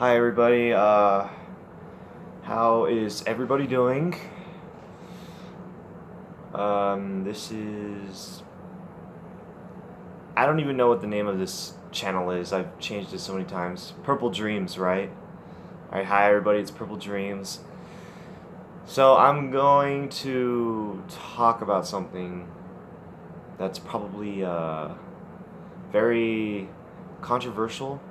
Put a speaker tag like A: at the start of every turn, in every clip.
A: Hi everybody. How is everybody doing? This is I don't even know what the name of this channel is. I've changed it so many times. Purple Dreams, right? Alright, hi everybody, it's Purple Dreams. So I'm going to talk about something that's probably very controversial.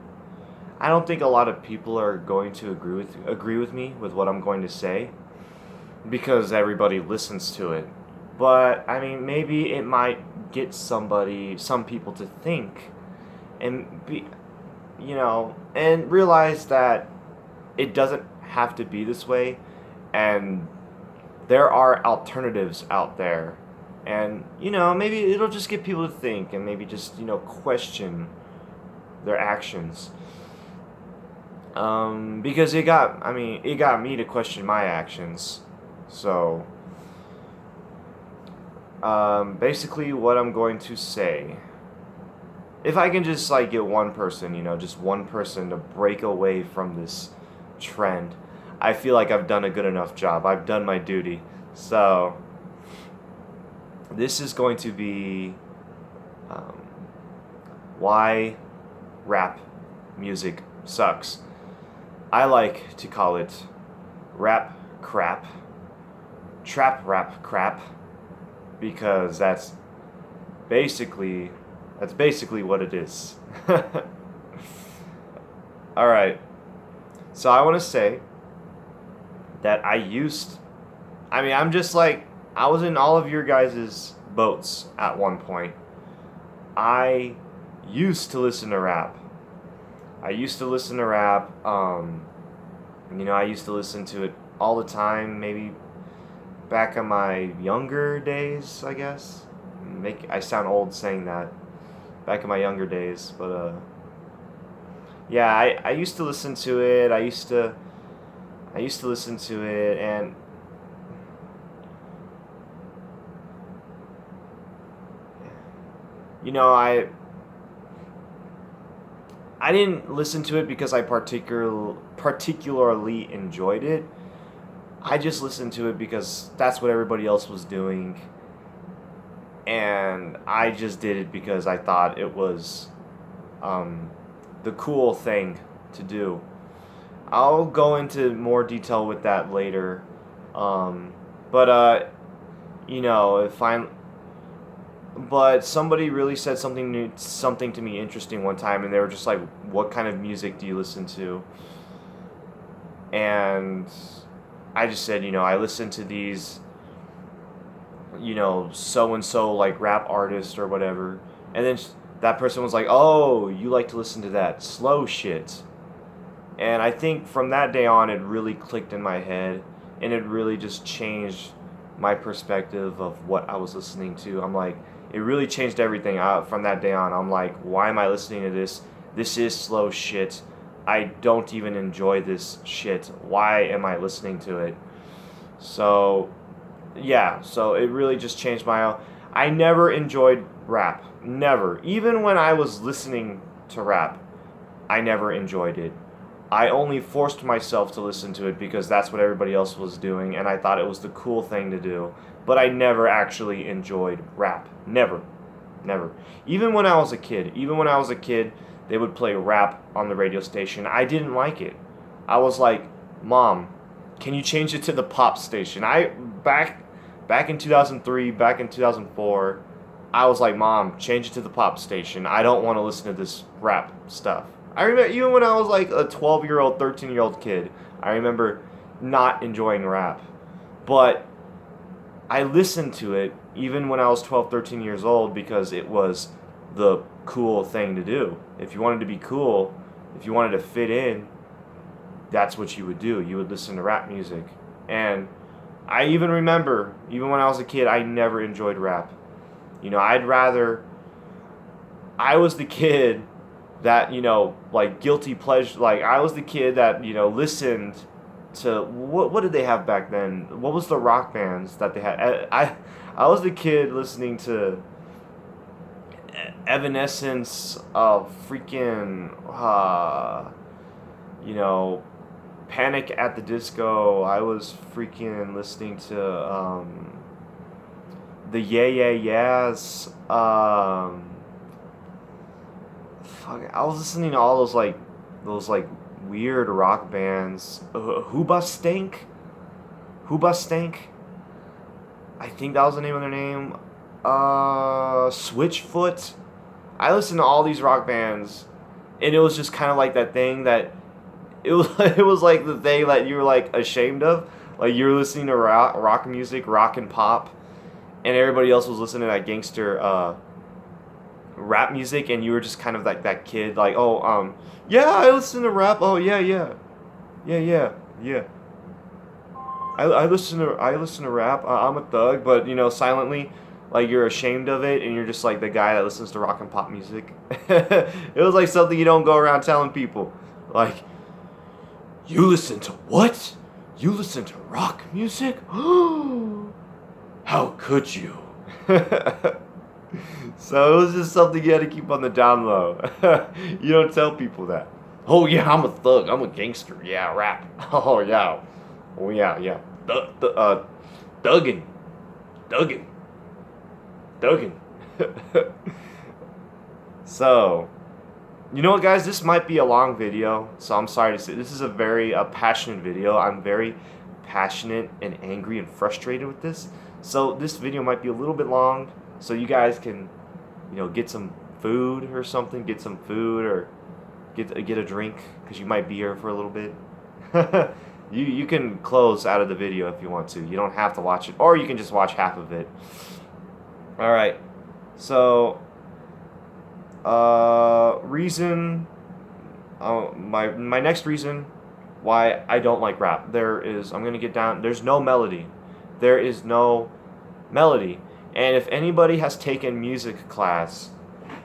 A: I don't think a lot of people are going to agree with me with what I'm going to say because everybody listens to it. But I mean, maybe it might get some people to think and and realize that it doesn't have to be this way, and there are alternatives out there. And maybe it'll just get people to think and maybe just question their actions. Because it got me to question my actions. So, basically, what I'm going to say, if I can just like get one person, just one person to break away from this trend, I feel like I've done a good enough job. I've done my duty. So, this is going to be um, why rap music sucks. I like to call it rap crap, trap rap crap, because basically basically what it is. All right. So I want to say that I'm just like I was in all of your guys' boats at one point. I used to listen to rap. I used to listen to rap. I used to listen to it all the time. Maybe back in my younger days, I guess. I sound old saying that. Back in my younger days, but yeah, I used to listen to it. I used to listen to it, and you know I didn't listen to it because I particularly enjoyed it. I just listened to it because that's what everybody else was doing, and I just did it because I thought it was um, the cool thing to do. I'll go into more detail with that later, um, but if I'm but somebody really said something to me interesting one time, and they were just like, "What kind of music do you listen to?" And I just said, I listen to these, so and so like rap artist or whatever, and then that person was like, "Oh, you like to listen to that slow shit." And I think from that day on, it really clicked in my head, and it really just changed my perspective of what I was listening to. I'm like, it really changed everything out from that day on. I'm like, why am I listening to this? This is slow shit. I don't even enjoy this shit. Why am I listening to it? So, yeah, so it really just changed my. I never enjoyed rap. Never. Even when I was listening to rap, I never enjoyed it. I only forced myself to listen to it because that's what everybody else was doing, and I thought it was the cool thing to do. But I never actually enjoyed rap. Never. Never. Even when I was a kid, they would play rap on the radio station. I didn't like it. I was like, "Mom, can you change it to the pop station?" Back in 2003, back in 2004, I was like, "Mom, change it to the pop station. I don't want to listen to this rap stuff." I remember even when I was like a 12-year-old, 13-year-old kid, I remember not enjoying rap. But I listened to it even when I was 12, 13 years old because it was the cool thing to do. If you wanted to be cool, if you wanted to fit in, that's what you would do. You would listen to rap music. And I even remember, even when I was a kid, I never enjoyed rap. I'd rather. I was the kid that, like guilty pleasure. Like, I was the kid that, listened to. What did they have back then? What was the rock bands that they had? I was the kid listening to Evanescence, freaking, you know, Panic at the Disco. I was freaking listening to the Yeah Yeah Yeahs. Fuck, I was listening to all those like weird rock bands. Hoobastank. Hoobastank. I think that was the name of their name. Switchfoot. I listened to all these rock bands, and it was just kind of like that thing that it was. It was like the thing that you were like ashamed of. Like you were listening to rock music, rock and pop, and everybody else was listening to that gangster rap music, and you were just kind of like that kid, like, oh, yeah, I listen to rap. Oh yeah, yeah, yeah, yeah, yeah. I listen to rap. I'm a thug, but silently, like you're ashamed of it, and you're just like the guy that listens to rock and pop music. It was like something you don't go around telling people, like, you listen to what? You listen to rock music? How could you? So it was just something you had to keep on the down low. You don't tell people that. Oh yeah, I'm a thug. I'm a gangster. Yeah, rap. Oh yeah. Oh yeah, yeah. Duggan. Duggan. Duggan. So, you know what, guys? This might be a long video, so I'm sorry to say. This is a very passionate video. I'm very passionate and angry and frustrated with this. So this video might be a little bit long, so you guys can, get some food or something. Get some food or get a drink, because you might be here for a little bit. You can close out of the video if you want to. You don't have to watch it, or you can just watch half of it. All right. So, reason. My next reason why I don't like rap. I'm gonna get down. There's no melody. There is no melody. And if anybody has taken music class,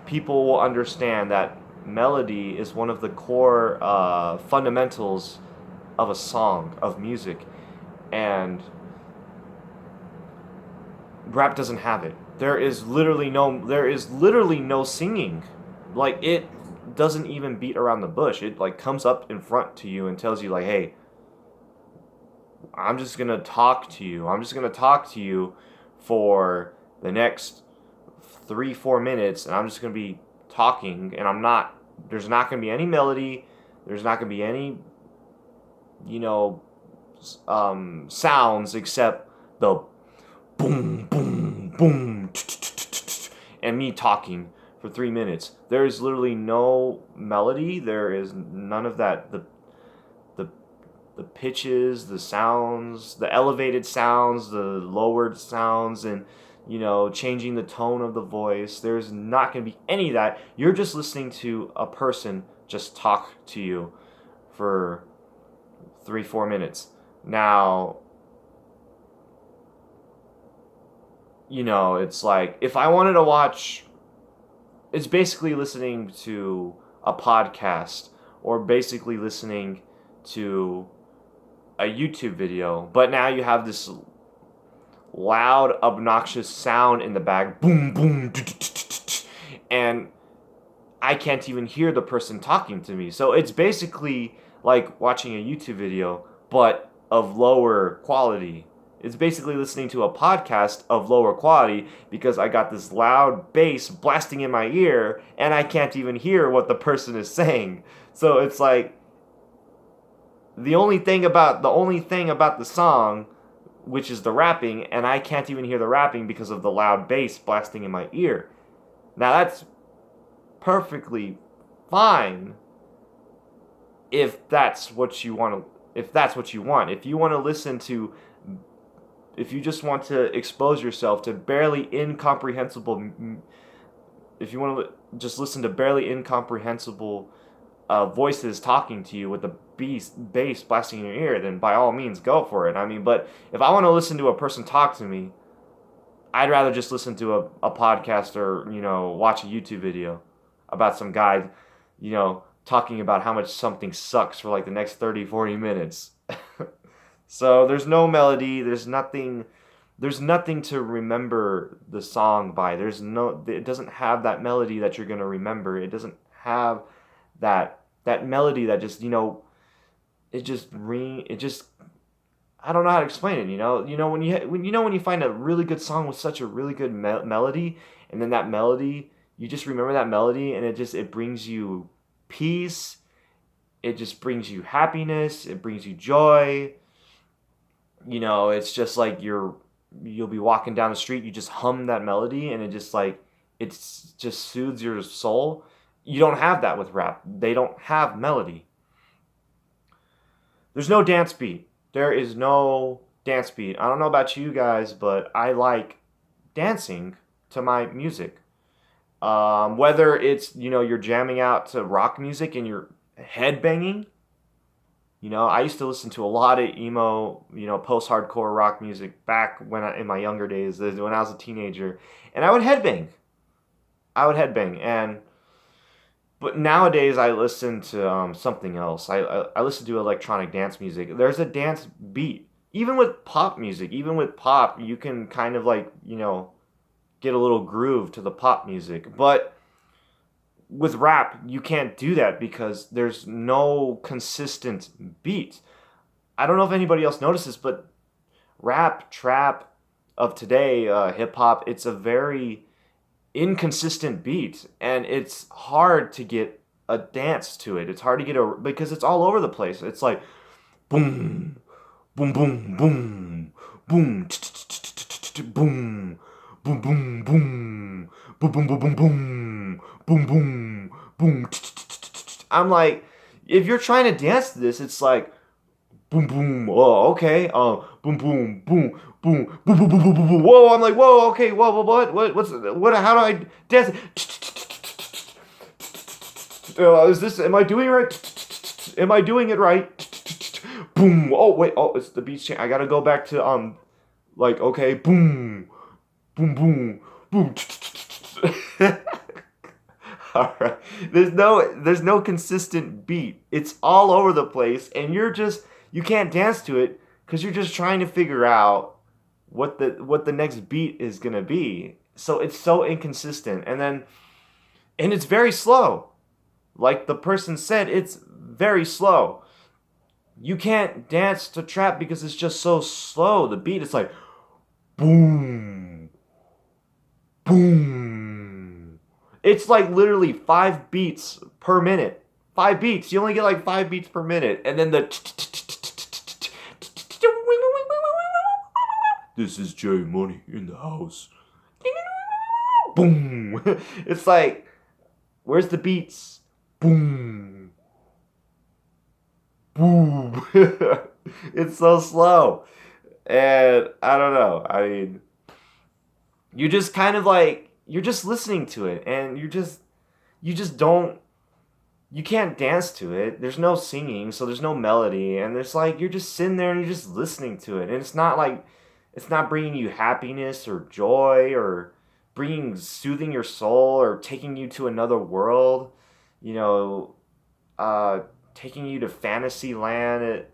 A: people will understand that melody is one of the core fundamentals of a song, of music, and rap doesn't have it. There is literally no singing. Like, it doesn't even beat around the bush. It like comes up in front to you and tells you, like, hey, I'm just gonna talk to you. I'm just gonna talk to you for the next 3-4 minutes, and I'm just gonna be talking, and there's not gonna be any melody. There's not gonna be any sounds except the boom, boom, boom, and me talking for 3 minutes. There is literally no melody. There is none of that. The pitches, the sounds, the elevated sounds, the lowered sounds, and changing the tone of the voice. There's not going to be any of that. You're just listening to a person just talk to you for 3-4 minutes. Now, it's like, if I wanted to watch, it's basically listening to a podcast, or basically listening to a YouTube video, but now you have this loud, obnoxious sound in the back, boom, boom, and I can't even hear the person talking to me. So it's basically like watching a YouTube video, but of lower quality. It's basically listening to a podcast of lower quality, because I got this loud bass blasting in my ear, and I can't even hear what the person is saying. So it's like, the only thing about the song, which is the rapping, and I can't even hear the rapping because of the loud bass blasting in my ear. Now that's perfectly fine if that's what you want. If you want to listen to, if you just want to expose yourself to barely incomprehensible, if you want to just listen to barely incomprehensible voices talking to you with the bass blasting in your ear, then by all means go for it. I mean, but if I want to listen to a person talk to me, I'd rather just listen to a podcast, or watch a YouTube video about some guy talking about how much something sucks for like the next 30-40 minutes. So there's no melody, there's nothing to remember the song by. It doesn't have that melody that you're going to remember. It doesn't have that melody that just, it just I don't know how to explain it. When you find a really good song with such a really good melody, and then that melody, you just remember that melody, and it brings you peace. It just brings you happiness. It brings you joy. It's just like you'll be walking down the street, you just hum that melody, and it's just soothes your soul. You don't have that with rap. They don't have melody. There's no dance beat. There is no dance beat. I don't know about you guys, but I like dancing to my music. Whether it's, you're jamming out to rock music and you're head banging. I used to listen to a lot of emo, post-hardcore rock music back in my younger days, when I was a teenager, and I would headbang. But nowadays I listen to something else. I listen to electronic dance music. There's a dance beat. Even with pop music, you can kind of get a little groove to the pop music. But with rap, you can't do that because there's no consistent beat. I don't know if anybody else notices, but rap, trap of today, hip hop, it's a very inconsistent beat, and it's hard to get a dance to it. It's hard to get because it's all over the place. It's like boom, boom, boom, boom, boom, boom, boom, boom, boom, boom, boom, boom, boom, boom, boom, boom, boom. I'm like, if you're trying to dance to this, it's like boom, boom. Oh, okay. Boom, boom, boom, boom, boom, boom, boom, boom, boom, boom. Whoa! I'm like, whoa. Okay. Whoa. What? How do I dance? Is this? Am I doing it right? Am I doing it right? Boom. Oh wait. Oh, it's the beat's change. I gotta go back to okay. Boom, boom, boom, boom. All right. There's no consistent beat. It's all over the place, and you can't dance to it because you're just trying to figure out what the next beat is gonna be. So it's so inconsistent, and it's very slow. Like the person said, it's very slow. You can't dance to trap because it's just so slow. The beat is like boom, boom. It's like literally 5 beats per minute. 5 beats. You only get like 5 beats per minute, and then this is J Money in the house. Boom. It's like, where's the beats? Boom. Boom. It's so slow. And I don't know. I mean, you just kind of you're just listening to it, and you just don't, you can't dance to it. There's no singing, so there's no melody, and you're just sitting there and you're just listening to it. And it's not bringing you happiness or joy or soothing your soul or taking you to another world, taking you to fantasy land,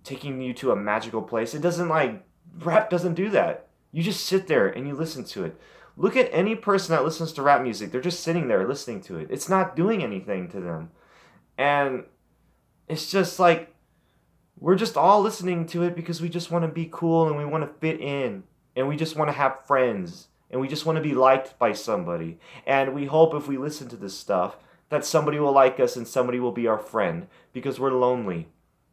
A: taking you to a magical place. It doesn't rap doesn't do that. You just sit there and you listen to it. Look at any person that listens to rap music. They're just sitting there listening to it. It's not doing anything to them. And it's just we're just all listening to it because we just want to be cool and we want to fit in and we just want to have friends and we just want to be liked by somebody. And we hope if we listen to this stuff that somebody will like us and somebody will be our friend because we're lonely.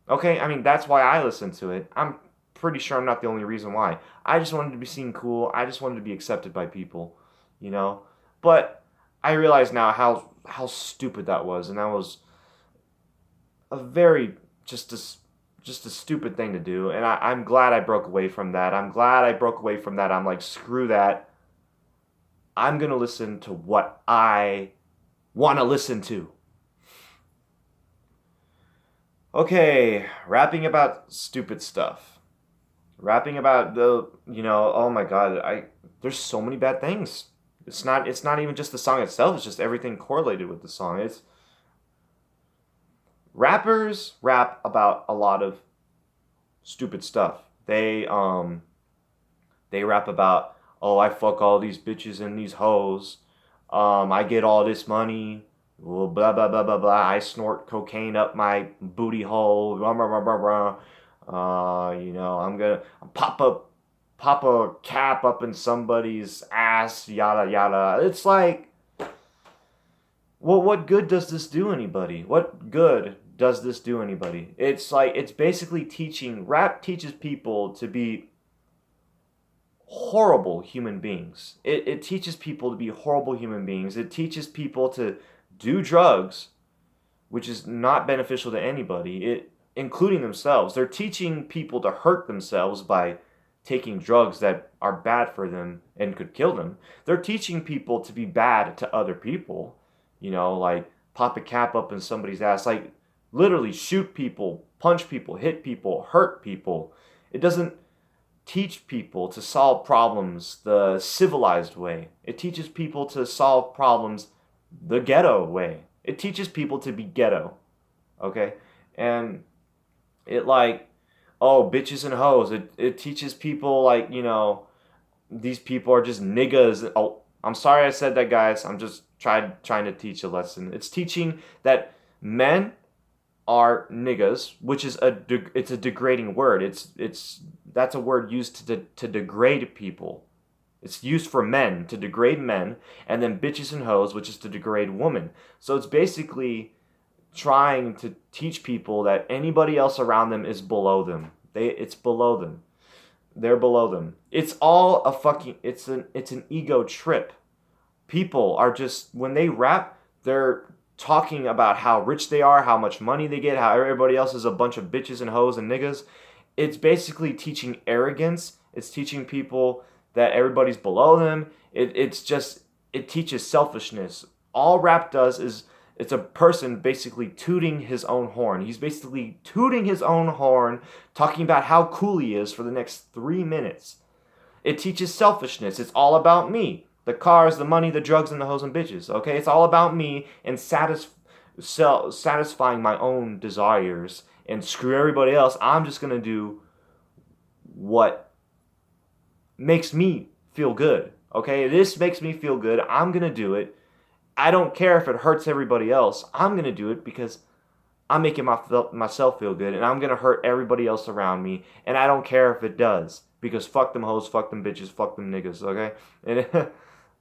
A: Okay? I mean, that's why I listen to it. I'm pretty sure I'm not the only reason why. I just wanted to be seen cool. I just wanted to be accepted by people, But I realize now how stupid that was, and that was a very just a stupid thing to do. And I'm glad I broke away from that. I'm like, screw that. I'm gonna listen to what I want to listen to. Okay, rapping about stupid stuff. Rapping about oh my god, there's so many bad things. It's not even just the song itself, it's just everything correlated with the song. Rappers rap about a lot of stupid stuff. They rap about, oh, I fuck all these bitches and these hoes. I get all this money. Well, blah blah blah blah blah. I snort cocaine up my booty hole. Blah, blah, blah, blah, blah. I'm gonna pop a cap up in somebody's ass. Yada yada. It's like, well, what good does this do anybody? What good does this do anybody? It's like, it's basically teaching. Rap teaches people to be horrible human beings. It teaches people to be horrible human beings. It teaches people to do drugs, which is not beneficial to anybody, including themselves. They're teaching people to hurt themselves by taking drugs that are bad for them and could kill them. They're teaching people to be bad to other people. Like pop a cap up in somebody's ass, like literally shoot people, punch people, hit people, hurt people. It doesn't teach people to solve problems the civilized way. It teaches people to solve problems the ghetto way. It teaches people to be ghetto. Okay? And it like, oh, bitches and hoes. It teaches people like, these people are just niggas. Oh, I'm sorry I said that, guys. I'm just trying to teach a lesson. It's teaching that men are niggas, which is it's a degrading word. That's a word used to degrade people. It's used for men, to degrade men, and then bitches and hoes, which is to degrade women. So it's basically trying to teach people that anybody else around them is below them. It's below them. They're below them. It's all a fucking it's an ego trip. People are just, when they rap, they're talking about how rich they are, how much money they get, how everybody else is a bunch of bitches and hoes and niggas. It's basically teaching arrogance. It's teaching people that everybody's below them. It teaches selfishness. All rap does is, it's a person basically tooting his own horn. He's basically tooting his own horn, talking about how cool he is for the next 3 minutes. It teaches selfishness. It's all about me. The cars, the money, the drugs, and the hoes and bitches. Okay? It's all about me and satisfying my own desires. And screw everybody else. I'm just going to do what makes me feel good. Okay? This makes me feel good. I'm going to do it. I don't care if it hurts everybody else. I'm going to do it because I'm making myself feel good. And I'm going to hurt everybody else around me. And I don't care if it does. Because fuck them hoes, fuck them bitches, fuck them niggas. Okay? And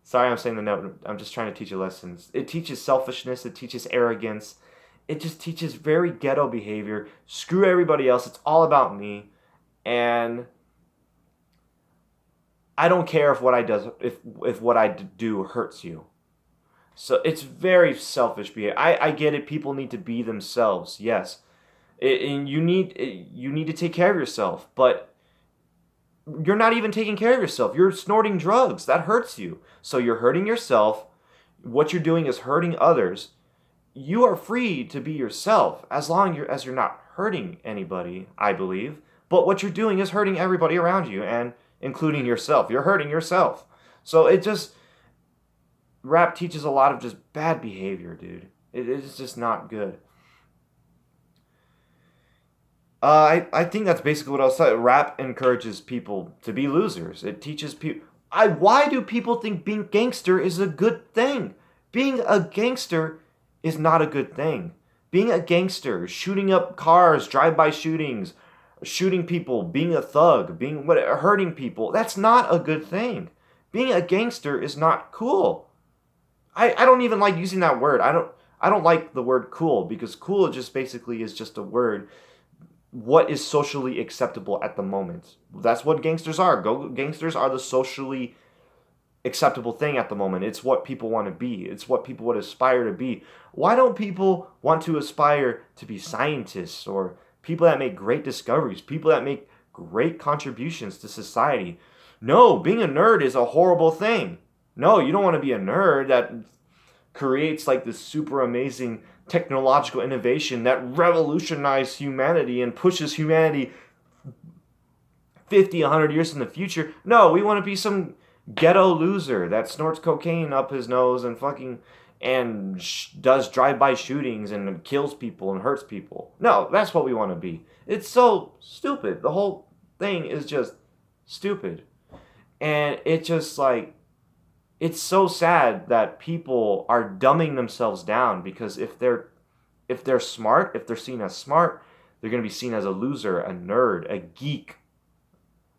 A: sorry I'm saying the note. I'm just trying to teach you lessons. It teaches selfishness. It teaches arrogance. It just teaches very ghetto behavior. Screw everybody else. It's all about me. And I don't care if what I do hurts you. So it's very selfish behavior. I get it. People need to be themselves. Yes. And you need to take care of yourself. But you're not even taking care of yourself. You're snorting drugs. That hurts you. So you're hurting yourself. What you're doing is hurting others. You are free to be yourself as long as you're not hurting anybody, I believe. But what you're doing is hurting everybody around you, and including yourself. You're hurting yourself. So rap teaches a lot of just bad behavior, dude. It is just not good. I think that's basically what I was saying. Rap encourages people to be losers. It teaches people. Why do people think being gangster is a good thing? Being a gangster is not a good thing. Being a gangster, shooting up cars, drive-by shootings, shooting people, being a thug, hurting people, that's not a good thing. Being a gangster is not cool. I don't even like using that word. I don't like the word cool, because cool just basically is just a word. What is socially acceptable at the moment? That's what gangsters are. Gangsters are the socially acceptable thing at the moment. It's what people want to be. It's what people would aspire to be. Why don't people want to aspire to be scientists, or people that make great discoveries, people that make great contributions to society? No, being a nerd is a horrible thing. No, you don't want to be a nerd that creates like this super amazing technological innovation that revolutionizes humanity and pushes humanity 50, 100 years in the future. No, we want to be some ghetto loser that snorts cocaine up his nose and does drive-by shootings and kills people and hurts people. No, that's what we want to be. It's so stupid. The whole thing is just stupid. And it just like, it's so sad that people are dumbing themselves down, because if they're smart, if they're seen as smart, they're going to be seen as a loser, a nerd, a geek.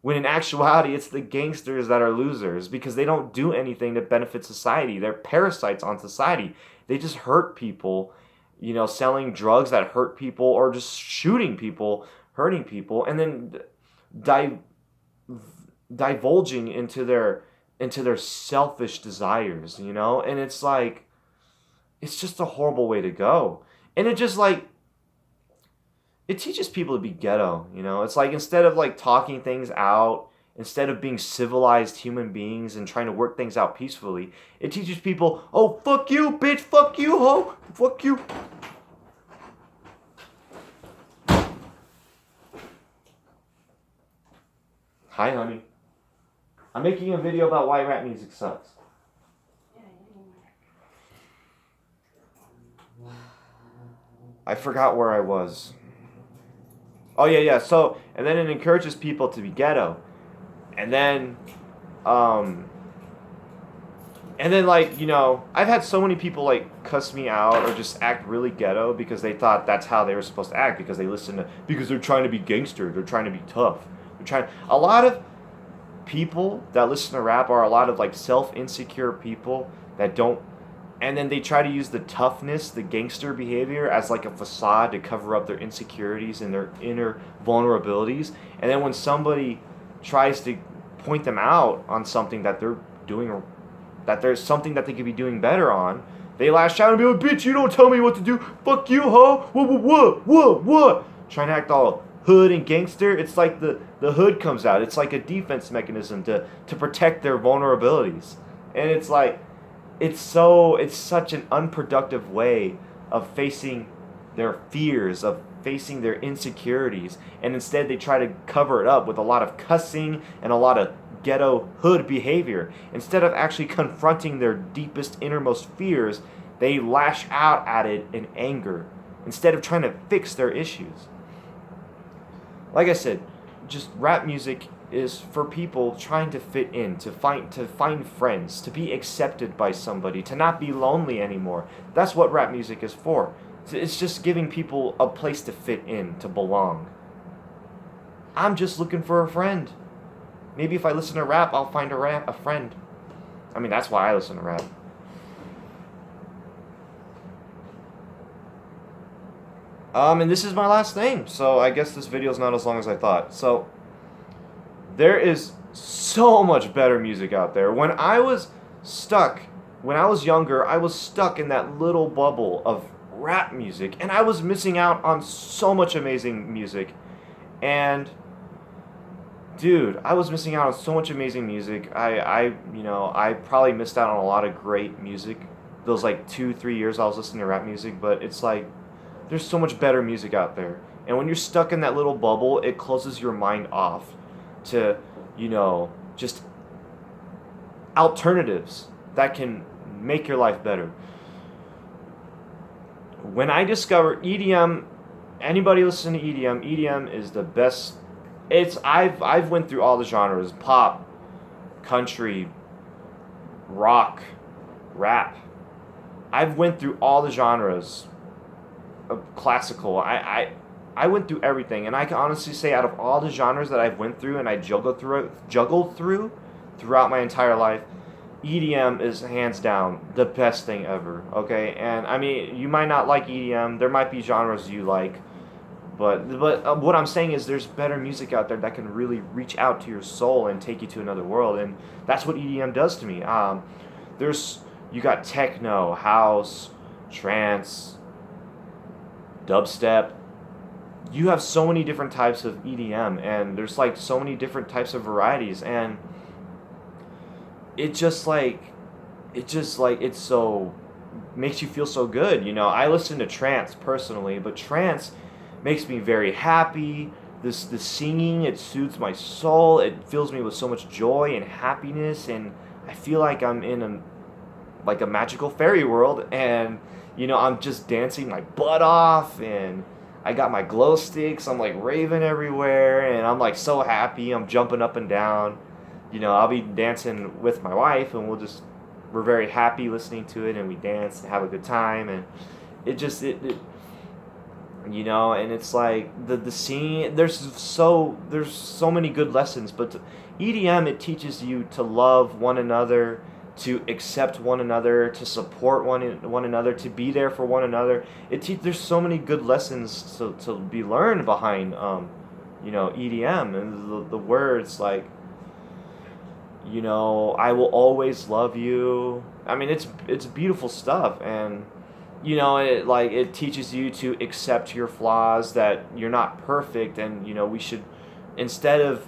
A: When in actuality, it's the gangsters that are losers, because they don't do anything to benefit society. They're parasites on society. They just hurt people, selling drugs that hurt people, or just shooting people, hurting people, and then di- divulging into their selfish desires, And it's like, it's just a horrible way to go. And it teaches people to be ghetto. It's like, instead of like talking things out, instead of being civilized human beings and trying to work things out peacefully, it teaches people, oh, fuck you, bitch, fuck you, ho, fuck you. Hi, honey. I'm making a video about why rap music sucks. I forgot where I was. Oh, yeah. So, and then it encourages people to be ghetto. And then, like, I've had so many people like cuss me out or just act really ghetto because they thought that's how they were supposed to act, because because they're trying to be gangster, they're trying to be tough. A lot of people that listen to rap are a lot of like self-insecure people that don't, and then they try to use the toughness, the gangster behavior, as like a facade to cover up their insecurities and their inner vulnerabilities. And then when somebody tries to point them out on something that they're doing, that there's something that they could be doing better on, they lash out and be like, bitch, you don't tell me what to do, fuck you, ho, what, trying to act all hood and gangster. It's like the hood comes out. It's like a defense mechanism to protect their vulnerabilities. And it's like, it's such an unproductive way of facing their fears, of facing their insecurities, and instead they try to cover it up with a lot of cussing and a lot of ghetto hood behavior. Instead of actually confronting their deepest, innermost fears, they lash out at it in anger instead of trying to fix their issues. Like I said, just rap music is for people trying to fit in, to find friends, to be accepted by somebody, to not be lonely anymore. That's what rap music is for. It's just giving people a place to fit in, to belong. I'm just looking for a friend. Maybe if I listen to rap, I'll find a friend. I mean, that's why I listen to rap. And this is my last thing, so I guess this video is not as long as I thought. So, there is so much better music out there. When I was younger, I was stuck in that little bubble of rap music, and I was missing out on so much amazing music. And dude, I was missing out on so much amazing music. I probably missed out on a lot of great music those like 2-3 years I was listening to rap music, but it's like, there's so much better music out there. And when you're stuck in that little bubble, it closes your mind off to, just alternatives that can make your life better. When I discovered EDM, anybody listening to EDM is the best. I've went through all the genres: pop, country, rock, rap. I've went through all the genres of classical. I went through everything, and I can honestly say, out of all the genres that I've went through and I juggled through throughout my entire life, EDM is hands down the best thing ever. Okay, and I mean, you might not like EDM. There might be genres you like, but what I'm saying is, there's better music out there that can really reach out to your soul and take you to another world, and that's what EDM does to me. You got techno, house, trance, dubstep. You have so many different types of EDM, and there's like so many different types of varieties, and it's so makes you feel so good. I listen to trance personally, but trance makes me very happy. The singing, it soothes my soul. It fills me with so much joy and happiness, and I feel like I'm in a magical fairy world, and I'm just dancing my butt off, and I got my glow sticks. I'm like raving everywhere, and I'm like so happy. I'm jumping up and down. I'll be dancing with my wife, and we'll just we're very happy listening to it, and we dance and have a good time, and it you know, and it's like the scene. There's so many good lessons, but EDM, it teaches you to love one another, to accept one another, to support one another, to be there for one another. There's so many good lessons to be learned behind you know, EDM, and the words like, you know, I will always love you. I mean, it's beautiful stuff, and you know, it teaches you to accept your flaws, that you're not perfect, and you know, we should, instead of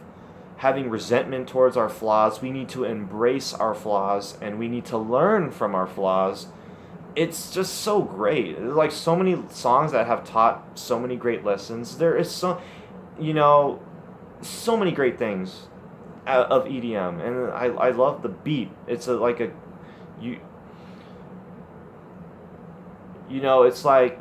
A: having resentment towards our flaws, we need to embrace our flaws, and we need to learn from our flaws. It's just so great. There's like so many songs that have taught so many great lessons. There is so, you know, so many great things out of EDM, and I love the beat. It's like a, you you know, it's like,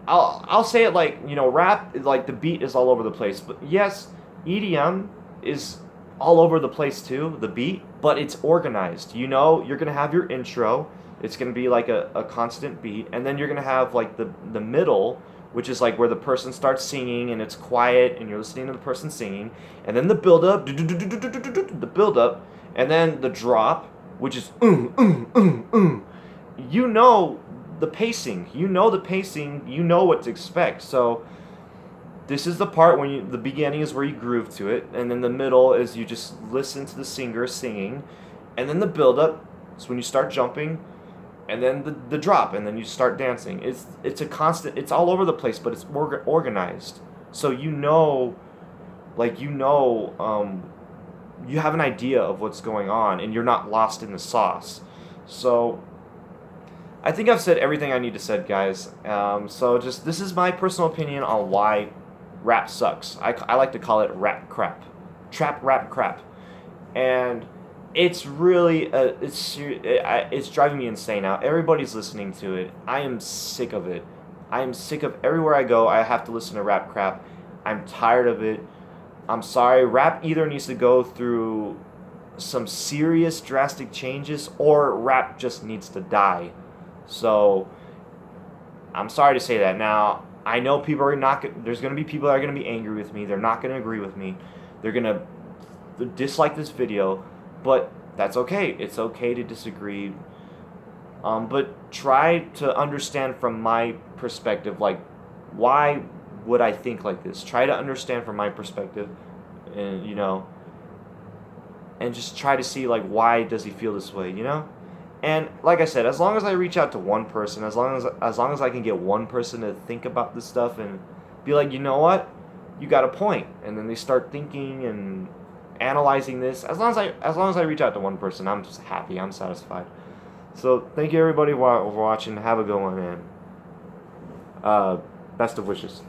A: I'll say it like, you know, rap, like the beat is all over the place, but yes, EDM is all over the place too, the beat, but it's organized. You know, you're gonna have your intro, it's gonna be like a constant beat, and then you're gonna have like the middle, which is like where the person starts singing and it's quiet and you're listening to the person singing, and then the build up, the build up, and then the drop, which is you know the pacing. You know the pacing. You know what to expect. So this is the part when the beginning is where you groove to it, and then the middle is you just listen to the singer singing, and then the build up is when you start jumping, and then the drop, and then you start dancing. It's a constant. It's all over the place, but it's organized. So you know, like you have an idea of what's going on, and you're not lost in the sauce. So I think I've said everything I need to say, guys. So just, this is my personal opinion on why rap sucks. I like to call it rap crap, trap rap crap, and it's really it's driving me insane now. Everybody's listening to it. I am sick of it. I am sick of everywhere I go. I have to listen to rap crap. I'm tired of it. I'm sorry. Rap either needs to go through some serious drastic changes, or rap just needs to die. So I'm sorry to say that. Now, I know people are not. There's going to be people that are going to be angry with me. They're not going to agree with me. They're going to dislike this video, but that's okay. It's okay to disagree. But try to understand from my perspective, like, why would I think like this? Try to understand from my perspective, and you know, and just try to see, like, why does he feel this way, you know? And like I said, as long as I reach out to one person, as long as I can get one person to think about this stuff and be like, you know what, you got a point, and then they start thinking and analyzing this. As long as I reach out to one person, I'm just happy. I'm satisfied. So thank you everybody for watching. Have a good one, man. Best of wishes.